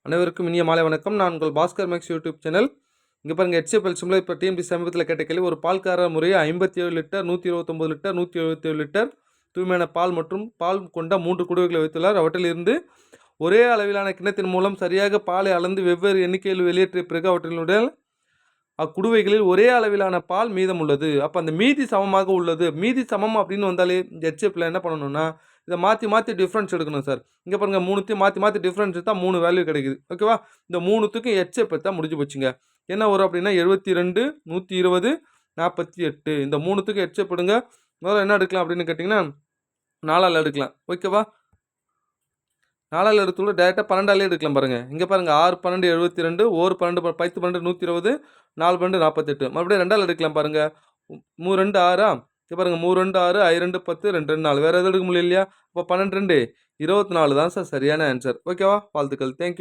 அனைவருக்கும் இனிய மாலை வணக்கம். நான் உங்கள் பாஸ்கர் மேக்ஸ் யூடியூப் சேனல். இங்கே பாருங்கள், HFL சிம்ல இப்போ டிஎம்பி சமீபத்தில் கேட்ட கேள்வி. ஒரு பால்கார முறையை 57 லிட்டர், 129 லிட்டர், 177 லிட்டர் தூய்மையான பால் மற்றும் பால் கொண்ட 3 குடுவைகளை வைத்துள்ளார். அவற்றில் இருந்து ஒரே அளவிலான கிண்ணத்தின் மூலம் சரியாக பாலை அளந்து வெவ்வேறு எண்ணிக்கையில் வெளியேற்றிய பிறகு அவற்றினுடைய அக்குடுவைகளில் ஒரே அளவிலான பால் மீதம் உள்ளது. அப்போ அந்த மீதி சமமாக உள்ளது. மீதி சமம் அப்படின்னு வந்தாலே இந்த HFL என்ன பண்ணணும்னா, இதை மாற்றி டிஃப்ரென்ஸ் எடுக்கணும் சார். இங்கே பாருங்கள், மூணுத்தையும் மாற்றி டிஃப்ரென்ஸ் எடுத்தால் 3 வேல்யூ கிடைக்குது. ஓகேவா? இந்த மூணுத்துக்கும் HF எடுத்தால் முடிஞ்சு போச்சுங்க. என்ன வரும் அப்படின்னா 72, 120, 48. இந்த மூணுத்துக்கும் HF எடுங்க. முதல்ல என்ன எடுக்கலாம் அப்படின்னு கேட்டிங்கன்னா 4ஆல் எடுக்கலாம். ஓகேவா? 4ஆல் எடுத்துள்ள டேரெக்டாக 12ஆலே எடுக்கலாம் பாருங்கள். இங்கே பாருங்கள், 6 12 72, 1 12 10 12 120, 4 12 48. மறுபடியும் 2ஆல் எடுக்கலாம் பாருங்கள். 3 2 6. இங்கே பாருங்கள், 3 2 6, I 2 10, 2 2 4. வேறு எதுவும் எடுக்க முடியல இல்லையா? இப்போ 12 2 24 தான் சார் சரியான ஆன்சர். ஓகேவா? வாழ்த்துக்கள். தேங்க்யூ.